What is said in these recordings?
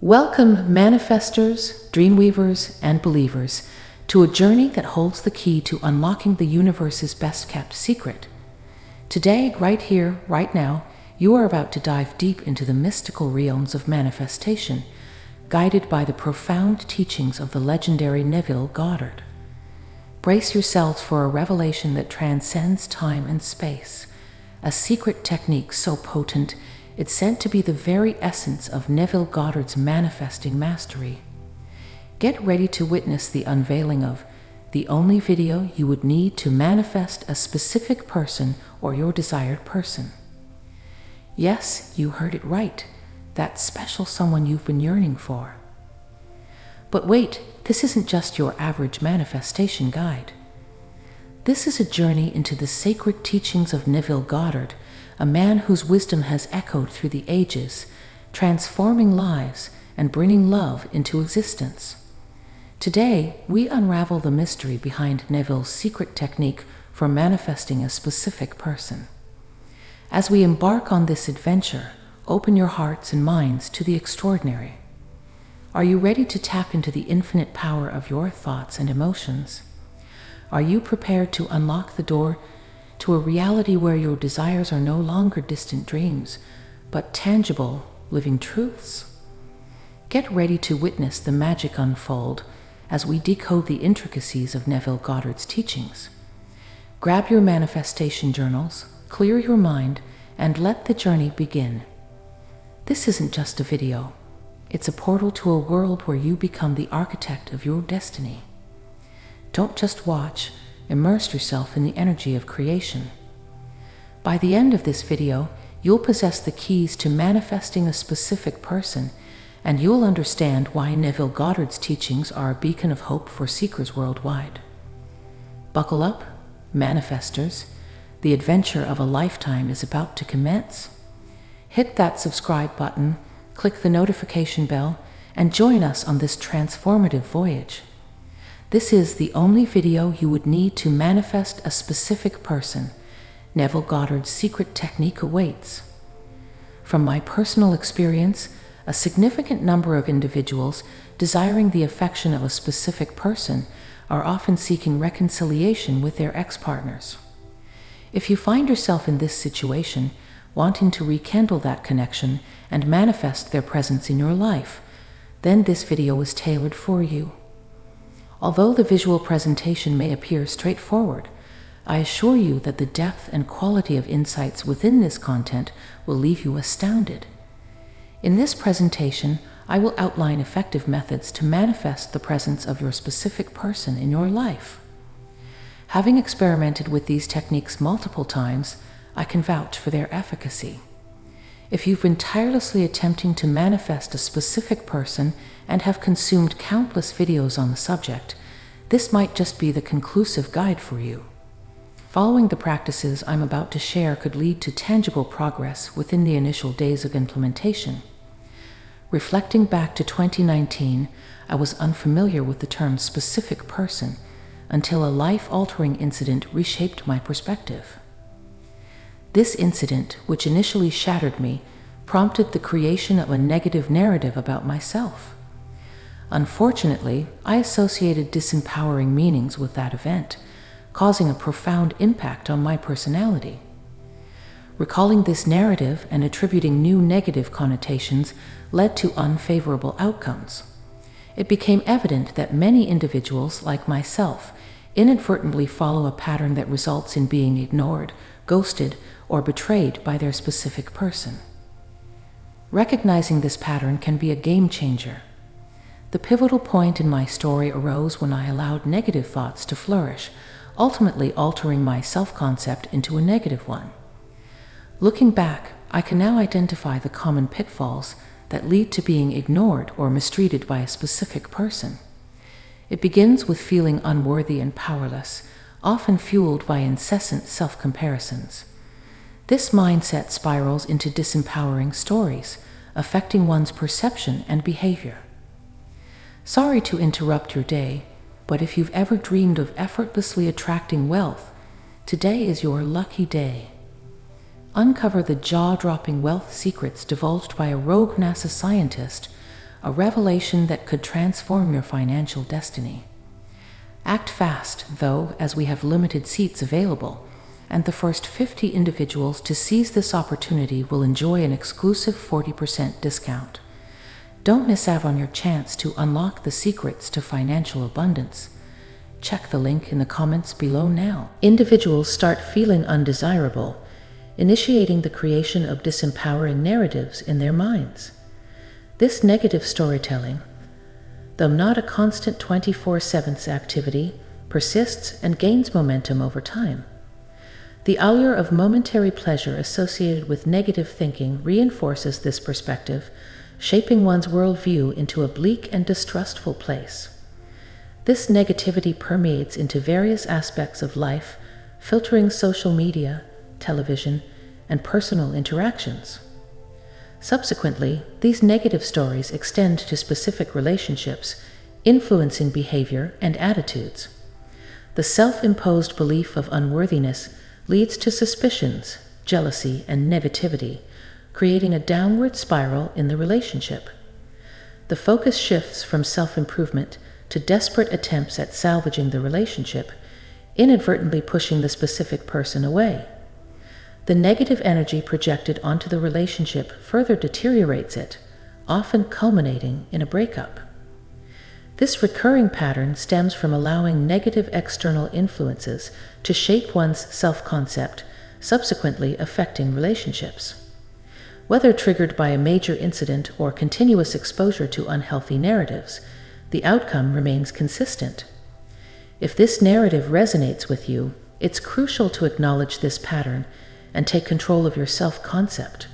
Welcome, manifestors, dreamweavers, and believers, to a journey that holds the key to unlocking the universe's best-kept secret. Today, right here, right now, you are about to dive deep into the mystical realms of manifestation, guided by the profound teachings of the legendary Neville Goddard. Brace yourselves for a revelation that transcends time and space, a secret technique so potent it's said to be the very essence of Neville Goddard's manifesting mastery. Get ready to witness the unveiling of the only video you would need to manifest a specific person or your desired person. Yes, you heard it right, that special someone you've been yearning for. But wait, this isn't just your average manifestation guide. This is a journey into the sacred teachings of Neville Goddard, a man whose wisdom has echoed through the ages, transforming lives and bringing love into existence. Today, we unravel the mystery behind Neville's secret technique for manifesting a specific person. As we embark on this adventure, open your hearts and minds to the extraordinary. Are you ready to tap into the infinite power of your thoughts and emotions? Are you prepared to unlock the door to a reality where your desires are no longer distant dreams, but tangible, living truths? Get ready to witness the magic unfold as we decode the intricacies of Neville Goddard's teachings. Grab your manifestation journals, clear your mind, and let the journey begin. This isn't just a video. It's a portal to a world where you become the architect of your destiny. Don't just watch, immerse yourself in the energy of creation. By the end of this video, you'll possess the keys to manifesting a specific person, and you'll understand why Neville Goddard's teachings are a beacon of hope for seekers worldwide. Buckle up, manifestors. The adventure of a lifetime is about to commence. Hit that subscribe button, click the notification bell, and join us on this transformative voyage. This is the only video you would need to manifest a specific person. Neville Goddard's secret technique awaits. From my personal experience, a significant number of individuals desiring the affection of a specific person are often seeking reconciliation with their ex-partners. If you find yourself in this situation, wanting to rekindle that connection and manifest their presence in your life, then this video is tailored for you. Although the visual presentation may appear straightforward, I assure you that the depth and quality of insights within this content will leave you astounded. In this presentation, I will outline effective methods to manifest the presence of your specific person in your life. Having experimented with these techniques multiple times, I can vouch for their efficacy. If you've been tirelessly attempting to manifest a specific person and have consumed countless videos on the subject, this might just be the conclusive guide for you. Following the practices I'm about to share could lead to tangible progress within the initial days of implementation. Reflecting back to 2019, I was unfamiliar with the term specific person until a life-altering incident reshaped my perspective. This incident, which initially shattered me, prompted the creation of a negative narrative about myself. Unfortunately, I associated disempowering meanings with that event, causing a profound impact on my personality. Recalling this narrative and attributing new negative connotations led to unfavorable outcomes. It became evident that many individuals, like myself, inadvertently follow a pattern that results in being ignored, ghosted, or betrayed by their specific person. Recognizing this pattern can be a game changer. The pivotal point in my story arose when I allowed negative thoughts to flourish, ultimately altering my self-concept into a negative one. Looking back, I can now identify the common pitfalls that lead to being ignored or mistreated by a specific person. It begins with feeling unworthy and powerless, often fueled by incessant self-comparisons. This mindset spirals into disempowering stories, affecting one's perception and behavior. Sorry to interrupt your day, but if you've ever dreamed of effortlessly attracting wealth, today is your lucky day. Uncover the jaw-dropping wealth secrets divulged by a rogue NASA scientist, a revelation that could transform your financial destiny. Act fast, though, as we have limited seats available, and the first 50 individuals to seize this opportunity will enjoy an exclusive 40% discount. Don't miss out on your chance to unlock the secrets to financial abundance. Check the link in the comments below now. Individuals start feeling undesirable, initiating the creation of disempowering narratives in their minds. This negative storytelling, though not a constant 24/7 activity, persists and gains momentum over time. The allure of momentary pleasure associated with negative thinking reinforces this perspective, shaping one's worldview into a bleak and distrustful place. This negativity permeates into various aspects of life, filtering social media, television, and personal interactions. Subsequently, these negative stories extend to specific relationships, influencing behavior and attitudes. The self-imposed belief of unworthiness leads to suspicions, jealousy, and negativity, creating a downward spiral in the relationship. The focus shifts from self-improvement to desperate attempts at salvaging the relationship, inadvertently pushing the specific person away. The negative energy projected onto the relationship further deteriorates it, often culminating in a breakup. This recurring pattern stems from allowing negative external influences to shape one's self-concept, subsequently affecting relationships. Whether triggered by a major incident or continuous exposure to unhealthy narratives, the outcome remains consistent. If this narrative resonates with you, it's crucial to acknowledge this pattern and take control of your self-concept.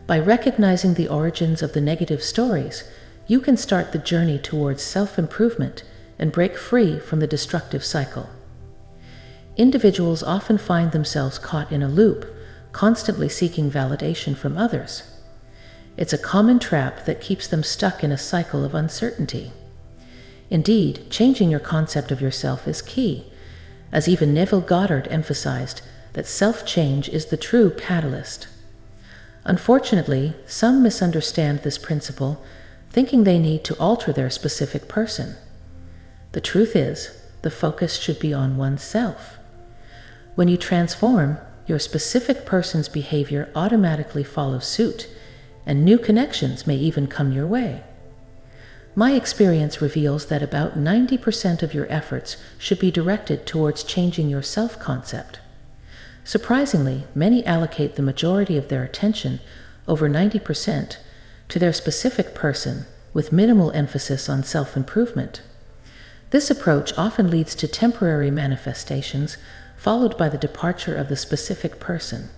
By recognizing the origins of the negative stories, you can start the journey towards self-improvement and break free from the destructive cycle. Individuals often find themselves caught in a loop, constantly seeking validation from others. It's a common trap that keeps them stuck in a cycle of uncertainty. Indeed, changing your concept of yourself is key, as even Neville Goddard emphasized that self-change is the true catalyst. Unfortunately, some misunderstand this principle, thinking they need to alter their specific person. The truth is, the focus should be on oneself. When you transform, your specific person's behavior automatically follows suit, and new connections may even come your way. My experience reveals that about 90% of your efforts should be directed towards changing your self-concept. Surprisingly, many allocate the majority of their attention, over 90%, to their specific person, with minimal emphasis on self-improvement. This approach often leads to temporary manifestations, followed by the departure of the specific person.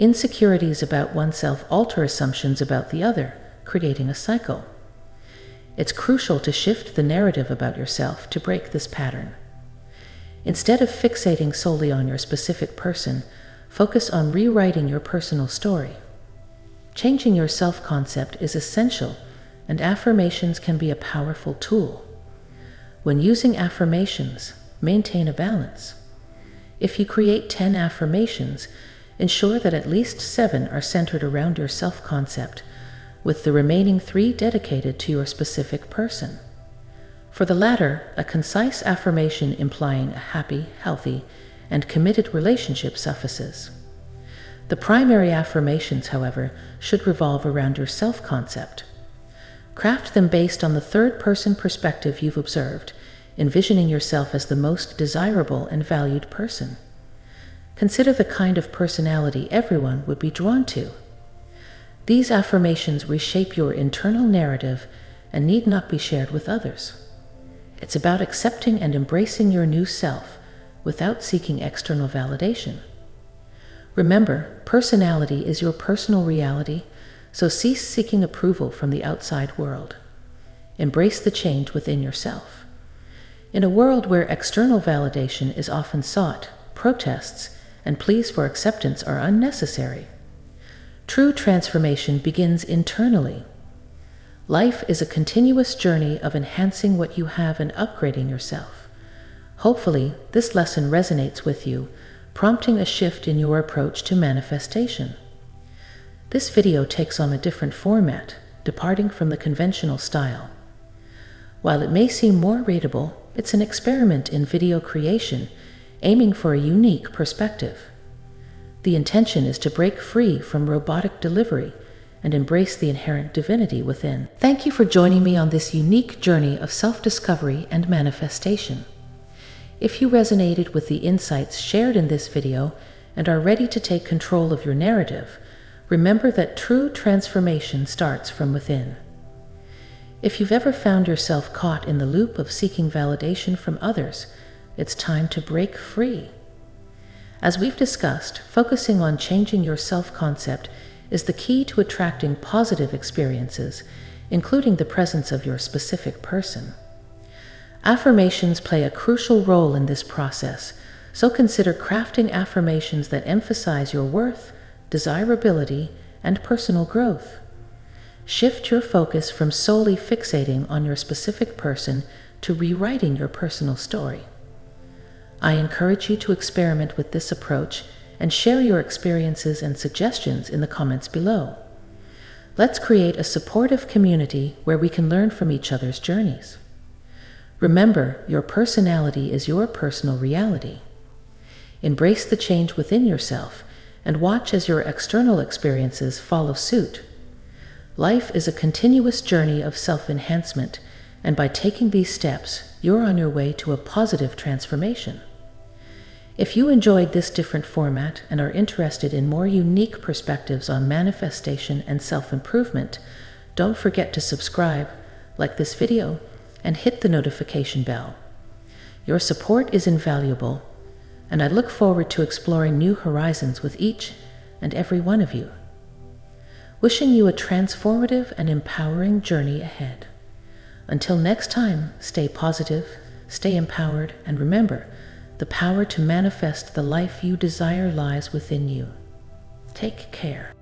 Insecurities about oneself alter assumptions about the other, creating a cycle. It's crucial to shift the narrative about yourself to break this pattern. Instead of fixating solely on your specific person, focus on rewriting your personal story. Changing your self-concept is essential, and affirmations can be a powerful tool. When using affirmations, maintain a balance. If you create 10 affirmations, ensure that at least 7 are centered around your self-concept, with the remaining 3 dedicated to your specific person. For the latter, a concise affirmation implying a happy, healthy, and committed relationship suffices. The primary affirmations, however, should revolve around your self-concept. Craft them based on the third-person perspective you've observed, envisioning yourself as the most desirable and valued person. Consider the kind of personality everyone would be drawn to. These affirmations reshape your internal narrative and need not be shared with others. It's about accepting and embracing your new self without seeking external validation. Remember, personality is your personal reality, so cease seeking approval from the outside world. Embrace the change within yourself. In a world where external validation is often sought, protests and pleas for acceptance are unnecessary. True transformation begins internally. Life is a continuous journey of enhancing what you have and upgrading yourself. Hopefully, this lesson resonates with you, prompting a shift in your approach to manifestation. This video takes on a different format, departing from the conventional style. While it may seem more readable, it's an experiment in video creation, aiming for a unique perspective. The intention is to break free from robotic delivery and embrace the inherent divinity within. Thank you for joining me on this unique journey of self-discovery and manifestation. If you resonated with the insights shared in this video and are ready to take control of your narrative, remember that true transformation starts from within. If you've ever found yourself caught in the loop of seeking validation from others, it's time to break free. As we've discussed, focusing on changing your self-concept is the key to attracting positive experiences, including the presence of your specific person. Affirmations play a crucial role in this process, so consider crafting affirmations that emphasize your worth, desirability, and personal growth. Shift your focus from solely fixating on your specific person to rewriting your personal story. I encourage you to experiment with this approach and share your experiences and suggestions in the comments below. Let's create a supportive community where we can learn from each other's journeys. Remember, your personality is your personal reality. Embrace the change within yourself and watch as your external experiences follow suit. Life is a continuous journey of self-enhancement, and by taking these steps, you're on your way to a positive transformation. If you enjoyed this different format and are interested in more unique perspectives on manifestation and self-improvement, don't forget to subscribe, like this video, and hit the notification bell. Your support is invaluable, and I look forward to exploring new horizons with each and every one of you. Wishing you a transformative and empowering journey ahead. Until next time, stay positive, stay empowered, and remember, the power to manifest the life you desire lies within you. Take care.